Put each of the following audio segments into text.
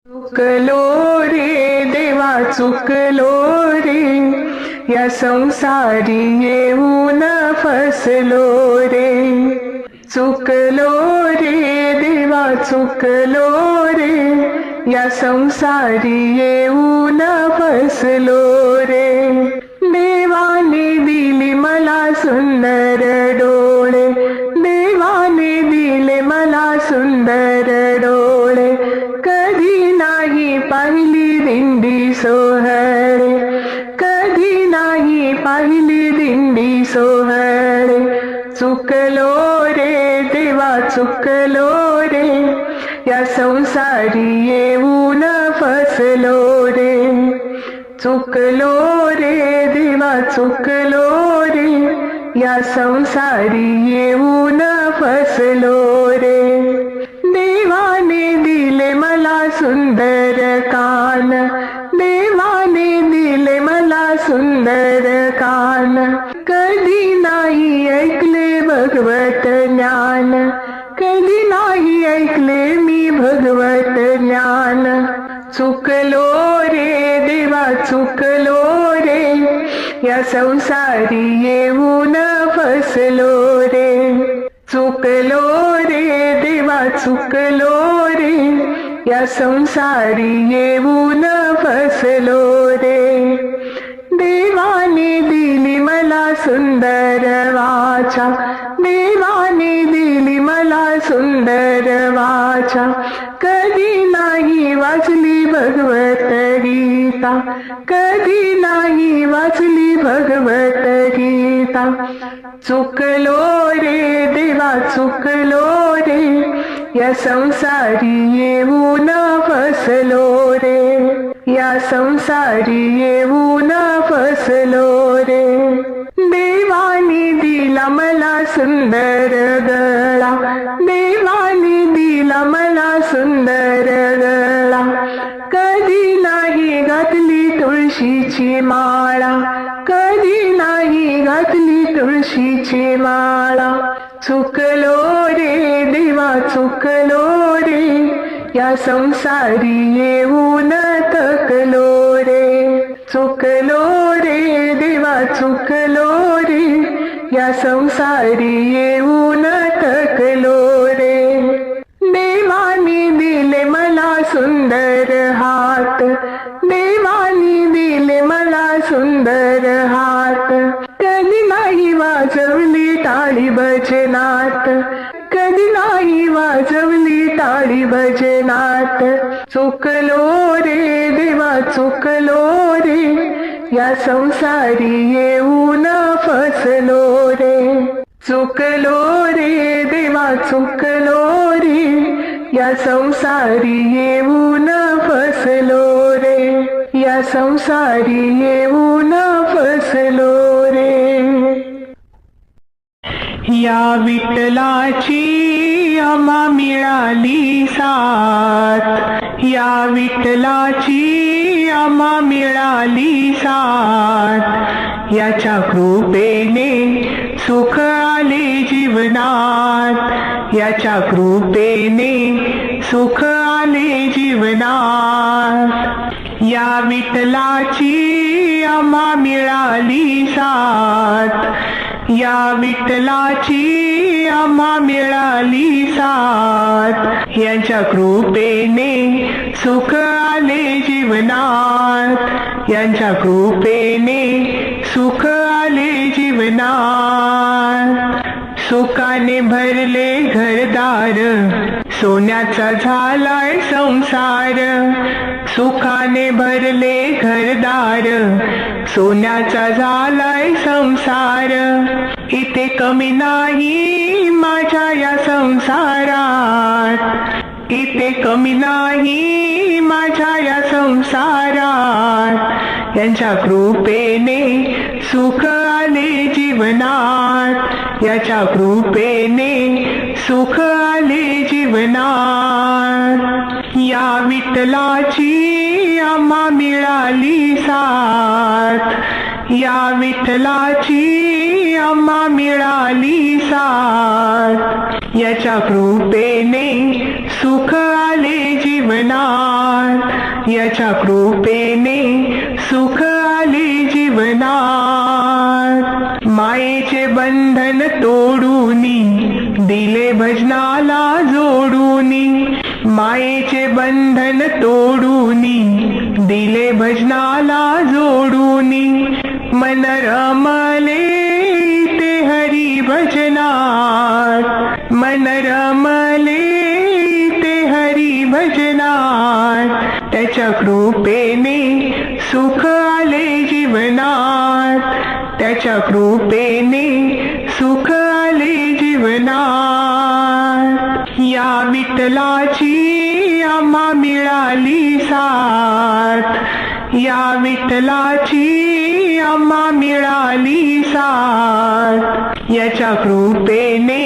चुकलो रे देवा चुकलो रे, या संसारी येऊन फसलो रे. चुकलो रे देवा चुकलो रे, या संसारी येऊन फसलो रे. देवाने दिली मला सुंदर डोळे, देवाने दिले मला सुंदर डोळे, कधी नाही पाहिली दिंडी सोहळे, कधी नाही पाहिली दिंडी सोहळे. चुकलो रे देवा चुकलो रे, या संसारी येऊन फसलो रे. चुकलो रे देवा चुकलो रे, या संसारी येऊन फसलो रे. देवाने दिले मला सुंदर कान, देवाने दिले मला सुंदर कान, कधी नाही ऐकले भगवत ज्ञान, कधी नाही ऐकले मी भगवत ज्ञान. चुकलो रे देवा चुकलो रे, या संसारी येऊन फसलो रे. चुकलो रे देवा चुकलो रे, या संसारी येऊन फसलो रे. देवाने दिली मला सुंदर वाचा, देवाने दिली मला सुंदर वाचा, कधी नाही वाचली भगवत गीता, कधी नाही वाचली भगवत गीता. चुकलो रे देवा चुकलो रे, या संसारी येऊन फसलो रे. या संसारी येऊन फसलो रे. देवाने दिला मला सुंदर गळा, देवाने दिला मला सुंदर गळा, कधी नाही घातली तुळशीची माळा, कधी नाही घातली तुळशीची माळा. चुकलो रे देवा चुकलो रे, या संसारी येऊन थकलो रे. चुकलो रे देवा चुकलो रे, या संसारी येऊन थकलो रे. देवाने दिले मला सुंदर हात, देवाने दिले मला सुंदर हात, कधी नाही वाजवली टाळी भजनात, कधी नाही वाजवली टाळी भजनात. चुकलो रे देवा चुकलो रे, या संसारी येऊन फसलो रे. चुकलो रे देवा चुकलो रे, या संसारी येऊन फसलो रे. या संसारी येऊन फसलो रे. या विठ्ठलाची आम्हा मिळाली साथ, या विठ्ठलाची आम्हा मिळाली साथ, याच्या कृपेने सुख आले जीवनात, याच्या कृपेने सुख आले जीवनात. या विठ्ठलाची आम्हा मिळाली साथ, या विठ्ठलाची आम्हा मिळाली साथ, यांच्या कृपेने सुख आले जीवनात, यांच्या कृपेने सुख आले जीवनात. सुखाने भरले घरदार, सोन्याचा झालाय संसार, सुखाने भरले घरदार, सोन्याचा झालाय संसार. इथे कमी नाही माझ्या या संसारात, इथे कमी नाही माझ्या या संसारात, यांच्या कृपेने सुख आले जीवनात, याच्या कृपेने सुख आले जीवनात. या विठ्ठलाची आम्हा मिळाली साथ, या विठ्ठलाची आम्हा मिळाली साथ, याच्या कृपेने सुख आले जीवनात. जीवनात, याच्या कृपेने सुख आले जीवनात. मायेचे बंधन तोडूनी दिले भजनाला जोडूनी, मायेचे बंधन तोडूनी दिले भजनाला जोडूनी. मन रमले ते हरी भजनात, मन रमले ते हरी भजनात. त्याच्या कृपेने सुख आले जीवनात, त्याच्या कृपेने सुख आले जीवनात. या विठ्ठलाची आम्हा मिळाली साथ, या विठ्ठलाची आम्हा मिळाली साथ. याच्या कृपेने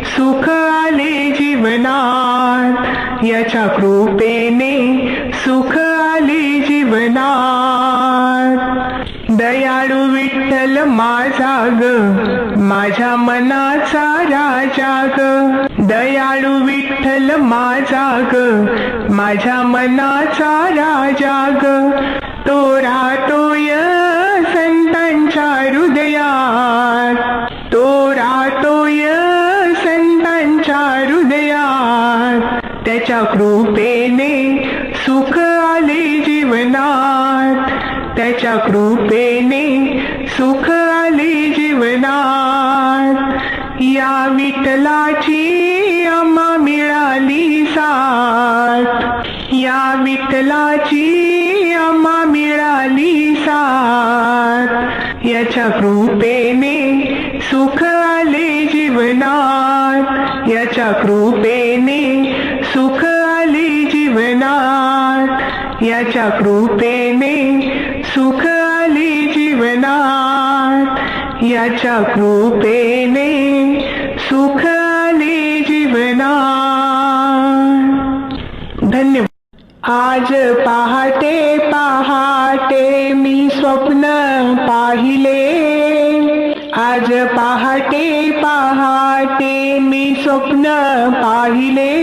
सुख आले जीवनात, याच्या कृपेने सुख आले जीवनात. दयाळू विठ्ठल माझा ग, माझ्या मनाचा राजा ग. दयाळू विठ्ठल माझा ग, माझ्या मनाचा राजा ग. तो राहतोय संतांच्या हृदयात, तो राहतोय संतांच्या हृदयात. त्याच्या कृपेने सुख आले जीवनात, त्याच्या कृपेने सुख आले जीवनात. या विठ्ठलाची आम्हा मिळाली साथ, या विठ्ठलाची आम्हा मिळाली साथ. याच्या कृपेने सुख आले जीवनात, याच्या कृपेने सुख आले जीवनात. याच्या कृपेने सुख आले जीवनात, याच्या कृपेने सुख आले जीवनात. धन्यवाद. आज पहाटे पहाटे मी स्वप्न पाहिले, आज पहाटे पहाटे मी स्वप्न पाहिले.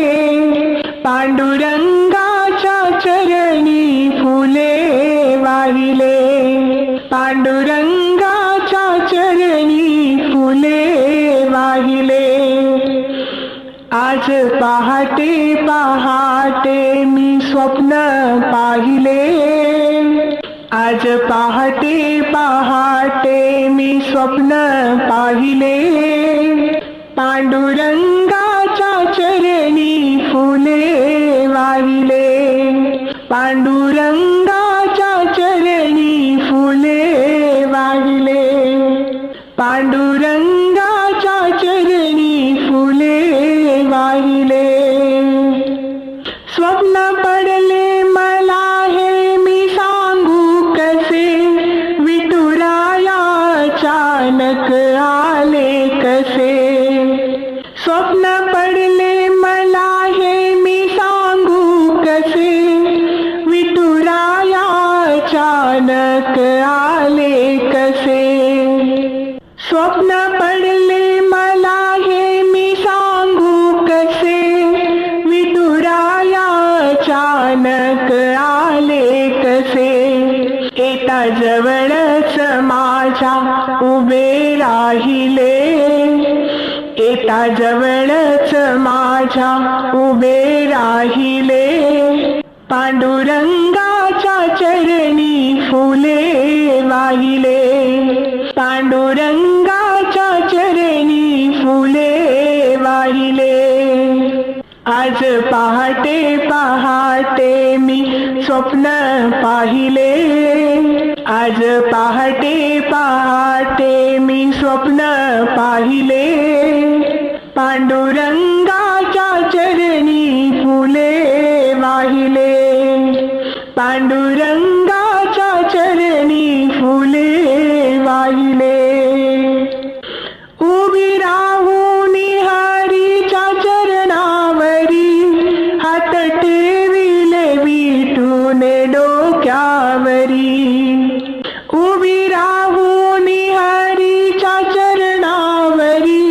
पांडुरंगाच्या चरणी फुले वाहिले, पांडुरंगाच्या चरणी फुले वाहिले. आज पहाटे पहाटे मी स्वप्न पाहिले, आज पहाटे पहाटे मी स्वप्न पाहिले. पांडुरंगाच्या चरणी फुले वाहिले, पांडुरंगाच्या चरणी फुले वाहिले. पांडुरंगाच्या चरणी फुले वाहिले. स्वप्न पडले मला हे मी सांगू कसे, विठुराया अचानक आले कसे. स्वप्न पडले मला हे मी सांगू कसे, विठुराया अचानक आले कसे. स्वप्न पडले मला हे मी सांगू कसे, विठुराया अचानक आले कसे. येता जवळच माझ्या उभे राहिले, येता जवळच माझ्या उभे राहिले. पांडुरंगाच्या चरणी फुले वाहिले, पांडुरंगाच्या चरणी फुले वाहिले. आज पहाटे पहाटे मी स्वप्न पाहिले, आज पहाटे पहाटे मी स्वप्न पाहिले. पांडुरंगाच्या चरणी फुले वाहिले, पांडुरंगाच्या चरणी फुले वाहिले. उभी राहून हरीच्या चरणावरी हात ठेविले विठूने डोक्यावरी. उभी राहून हरीच्या चरणावरी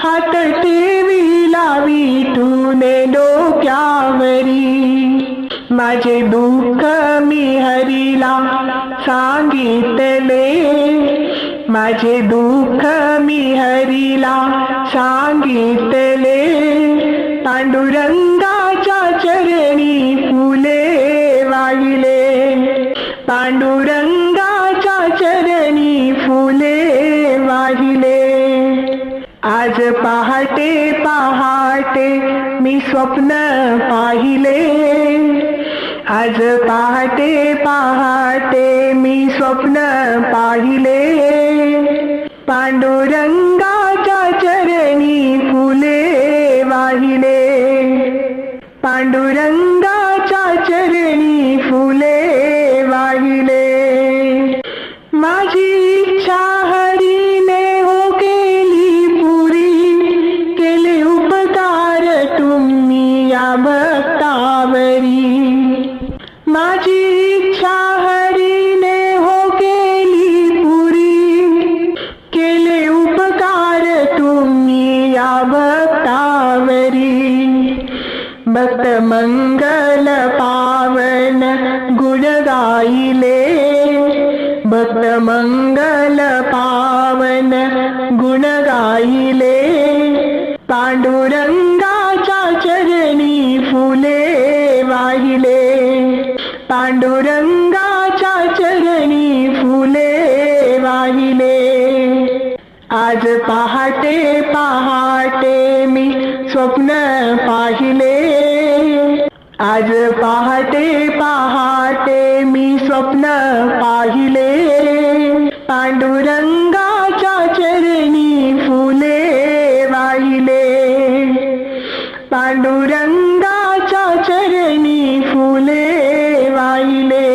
हात ठेविला विठूने डोक्यावरी. दुःख मी हरीला सांगितले, माझे दुःख मी हरीला सांगितले. पांडुरंगाच्या चरणी फुले वाहिले, पांडुरंगाच्या चरणी फुले वाहिले. आज पहाटे पहाटे मी स्वप्न पाहिले, आज पहाटे पहाटे मी स्वप्न पाहिले. पांडुरंगाच्या चरणी फुले वाहिले, पांडुरंगाच्या चरणी फुले वाहिले. माझी इच्छा हरीने हो केली पुरी, केले उपकार तुम्ही या भक्तावरी. माझी इच्छा हरीने हो केली पुरी, केले उपकार तुम्ही या भक्तावरी. भक्त मंगल पावन गुण गाईले, भक्त मंगल पावन गुण गाईले. पांडुरंगाच्या चरणी फुले वाहिले, पांडुरंगाच्या चरणी फुले वाहिले. आज पहाटे पहाटे मी स्वप्न पाहिले, आज पहाटे पहाटे मी स्वप्न पाहिले. पांडुरंगाच्या चरणी फुले वाहिले, पांडुरंगाच्या चरणी फुले वाहिले.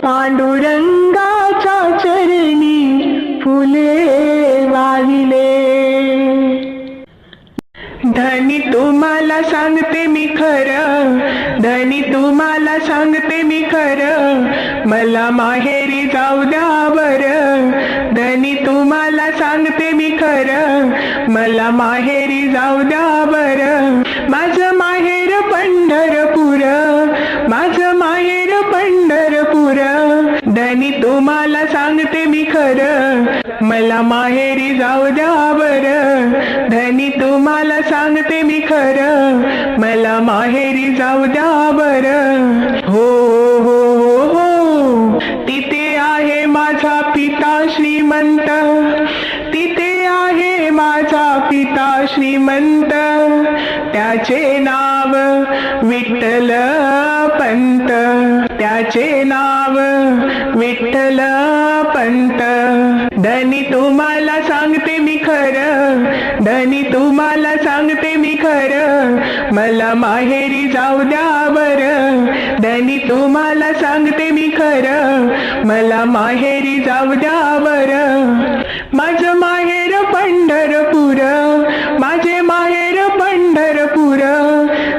पांडुरंगाच्या चरणी फुले वाहिले. धनी तुम्हाला सांगते मी खरं, धनी तुम्हाला सांगते मी खरं, मला माहेरी जाऊ द्या बरं. धनी तुम्हाला सांगते मी खरं, मला माहेरी जाऊ द्या बरं. माझं माहेर पंढरपूर, माझं माहेर पंढरपूर. धनी तुम्हाला सांगते मी खरं, मला माहेरी जाऊ द्या बरं. धनी तुम्हाला सांगते मी खरं, मला माहेरी जाऊ द्या बरं. हो हो हो हो, तिथे आहे माझा पिता श्रीमंत, तिथे आहे माझा पिता श्रीमंत. त्याचे नाव विठ्ठल पंत, त्याचे नाव विठ्ठल पंत. धनी तुम्हाला सांगते मी खरं, धनी तुम्हाला सांगते मी खरं, मला माहेरी जाऊ द्या बरं. धनी तुम्हाला सांगते मी खरं, मला माहेरी जाऊ द्या बरं. माझं माहेर पंढरपूर, माझे माहेर पंढरपूर.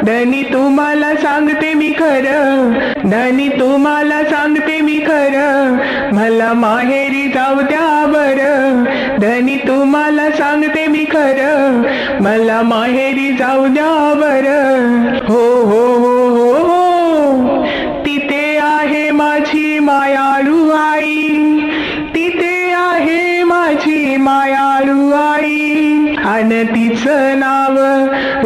धनी तुम्हाला सांगते मी खरं, धनी तुम्हाला सांगते मी खरं, मला माहेरी जाऊ द्या बरं. धनी तुम्हाला सांगते मी खरं, मला माहेरी जाऊ द्या बरं. हो हो हो हो हो, तिथे आहे माझी मायाळू आई, तिथे आहे माझी मायाळू आई. आणि तिचं नाव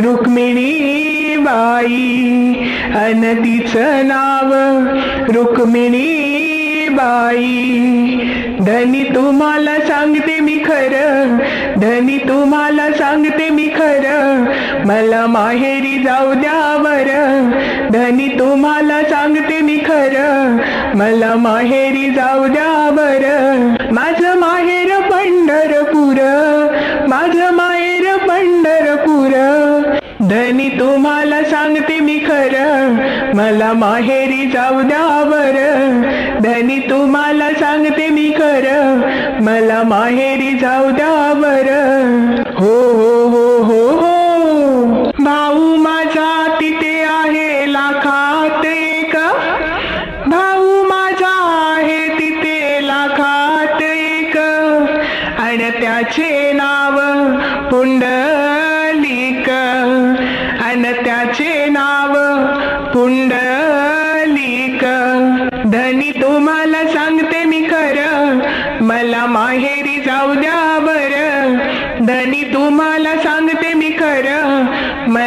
रुक्मिणी बाई, आणि तिचं नाव रुक्मिणी बाई. धनी तुम्हाला सांगते मी खरं, धनी तुम्हाला सांगते मी खरं, मला माहेरी जाऊ द्या बरं. धनी तुम्हाला सांगते मी खरं, मला माहेरी जाऊ द्या बरं. माझं माहेर पंढरपूर, माझं माहेर पंढरपूर. धनी तुम्हाला सांगते मी खरं, मला माहेरी जाऊ द्या बरं. धनी तुम्हाला सांगते मी खरं, मला माहेरी जाऊ द्या बरं. हो हो हो हो हो, भाऊ माझा तिथे आहे लाखात एक, भाऊ माझा आहे तिथे लाखात एक. आणि त्याचे नाव पुंडलिक, आणि त्याचे नाव पुंडलिक.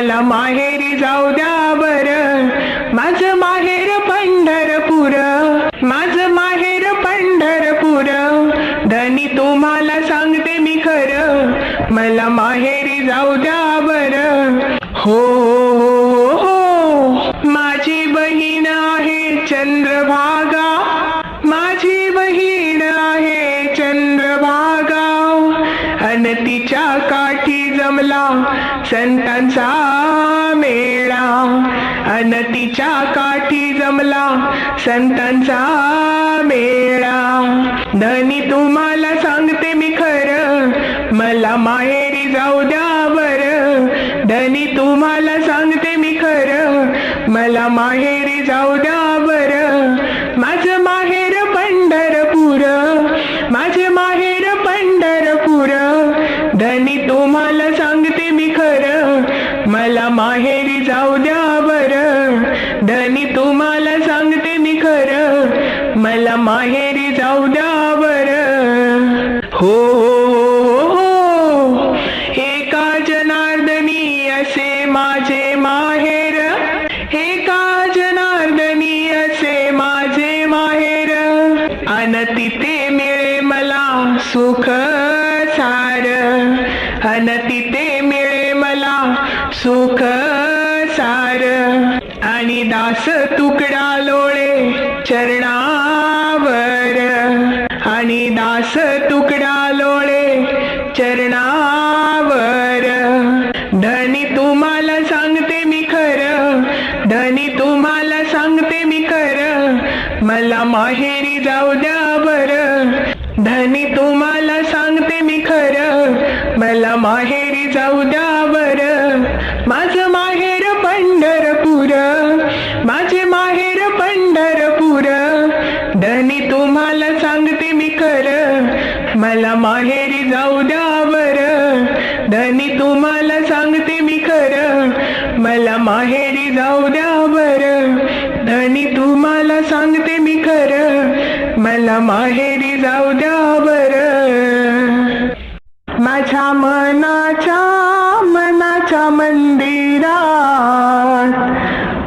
मला माहेरी जाऊ द्या बर, माझं माहेर पंढरपूर, माझं माहेर पंढरपूर. धनी तुम्हाला सांगते मी खरं, मला माहेरी जाऊ द्या बर. हो माझी बहीण आहे चंद्रभागा, माझी बहीण आहे चंद्रभागा. अन तिच्या काठी जमला संतांचा मेळा, अन तिच्या काठी जमला संतांचा मेळा. धनी तुम्हाला सांगते मी खरं, मला माहेरी जाऊ द्या बर. धनी तुम्हाला सांगते मी खरं, मला माहेरी जाऊ द्या बर. माझं माहेर पंढरपूर, माझे माहेर पंढरपूर. धनी तुम्हाला सांगते मी खरं, मला माहेरी जाऊ द्या बर. धनी तुम्हाला सांगते मी खरं, मला माहेरी जाऊ द्या बर. हो एका जनार्दनी असे माझे माहेर, एका जनार्दनी असे माझे माहेर. अन तिथे मिळे मला सुख सार, अन तिथे मिळे मला सुख सार. आणि दास तुकडा लोळे चरणावर, आणि दास तुकडा लोळे चरणावर. धनी तुम्हाला सांगते मी खरं, धनी तुम्हाला सांगते मी खरं, मला माहेरी जाऊ द्या बर. धनी तुम्हाला सांगते मी खरं, मला माहेरी जाऊ द्या बर. माझं माहेर पंढरपूर, माझे माहेर पंढरपूर. धनी तुम्हाला सांगते मी खरं, मला माहेरी जाऊ द्या बर. धनी तुम्हाला सांगते मी खरं, मला माहेरी जाऊ द्या बर. धनी तुम्हाला सांगते मी खरं, मला माहेरी जाऊ द्या बर. माझ्या मनाच्या मंदिरात,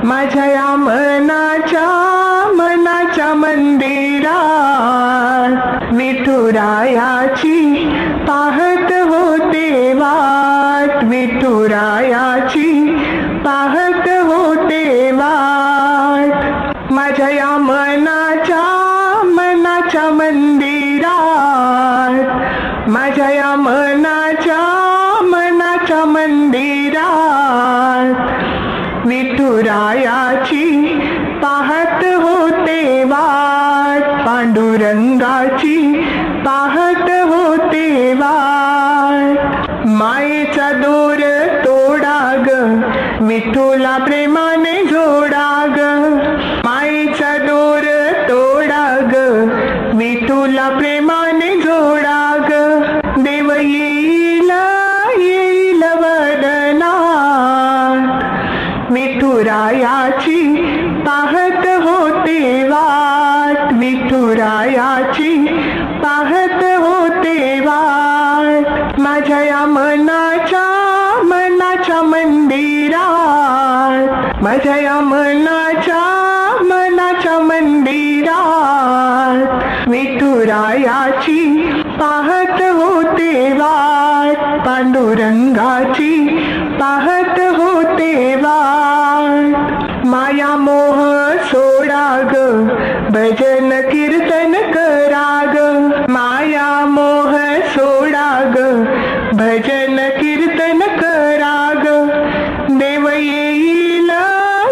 माझ्या या मनाच्या मंदिरात. विठुरायाची पाहत होते वाट, विठुरायाची पाहत होते वाट. माझ्या या मनाच्या मंदिरात, माझ्या या मनाच्या मंदिरात. विठुरायाची पाहत होते वाट, पांडुरंगाची पाहत होते वाट. मायेचा दोर तोडा ग, विठुला प्रेमाने जोडा ग. मायेचा दोर तोडा ग, विठुला प्रेमाने जोडा ग. देव येईल येईल वदनात, विठुरायाची पाहत होते वाट, विठुरायाची पाहत होते वाट. माझ्या या मनाच्या मंदिरात, माझ्या या मनाच्या मंदिरात. विठुरायाची पाहत होते वाट, पांडुरंगाची पाहत होते वाट. माया मोह सोडा ग, भजन कीर्तन करा ग. माया मोह सोडा ग, भजन कीर्तन करा ग. देव येईल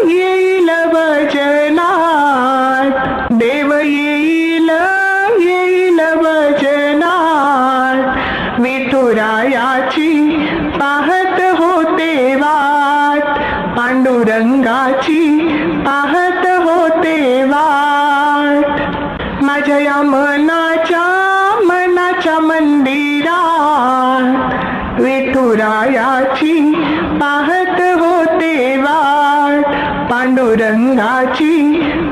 येईल वचनात, देव येईल येईल वचनात. विठुरायाची पाहत होते वाट, पांडुरंगाची पाहत होते वाट. माझ्या या मनाच्या मंदिरात, विठुरायाची पाहत होते वाट, पांडुरंगाची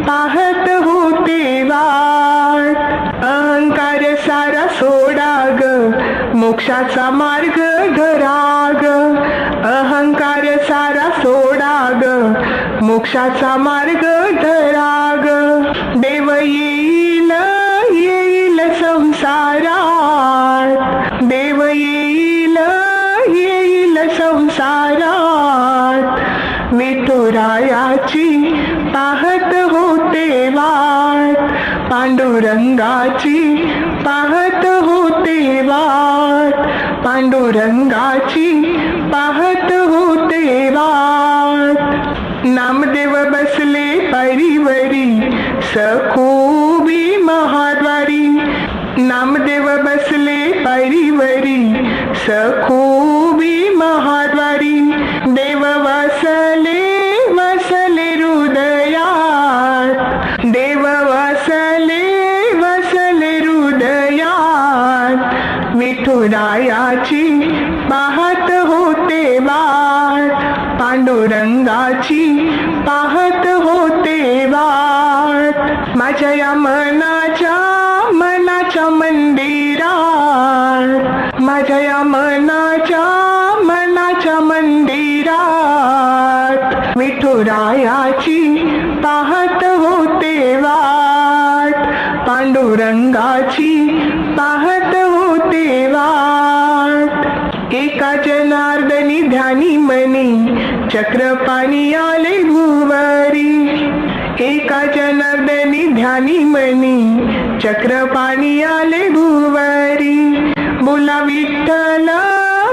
पाहत होते वाट. अहंकार सारा सोडा ग, मोक्षाचा मार्ग धरा ग. अहंकार सारा मोक्षाचा मार्ग धराग, देव येईल येईल संसारात, देव येईल येईल संसारात, विठुरायाची पाहत होते वाट, पांडुरंगाची पाहत होते वाट, पांडुरंगाची पाहत होते वाट. नामदेव बसले परिवरी सखोबी महाद्वारी, नामदेव बसले परिवरी सखोबी महाद्वारी, देव वसले वसले हृदयात, देव वसले वसले हृदयात, विठुरायाची पाहत होते वाट, पांडुरंगाची पाहत होते वाट. माझ्या या मनाच्या मनाच्या मंदिरात, माझ्या या मनाच्या मनाच्या मंदिरात, विठुरायाची पाहत होते वाट, पांडुरंगाची पाहत होते वाट. एका जनार्दनी ध्यानी मनी चक्रपाणी आले भुवरी, एका जनार्दनी ध्यानी मनी चक्रपाणी आले भुवरी, बोला विठ्ठल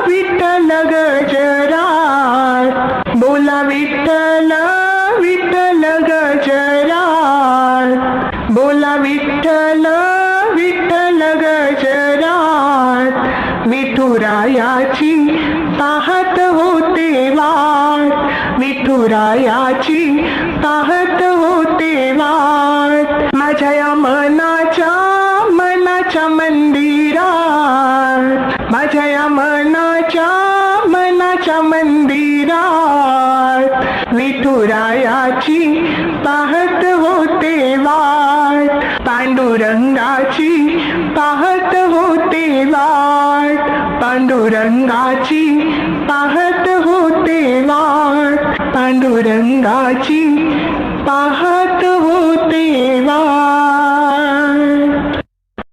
विठ्ठल गजरात, बोला विठ्ठल विठ्ठल गजरात, बोला विठ्ठल विठ्ठल गजरात, विठुरायाची पाहत होते वाट, विठुरायाची पाहत होते वाट. माझ्या या मनाच्या मनाच्या मंदिरात, माझ्या या मनाच्या मनाच्या मंदिरात, विठुरायाची पाहत होते वाट, पांडुरंगाची पाहत होते वाट, पांडुरंगाची पाहत होते वाट, पांडुरंगाची पाहत होते वाट.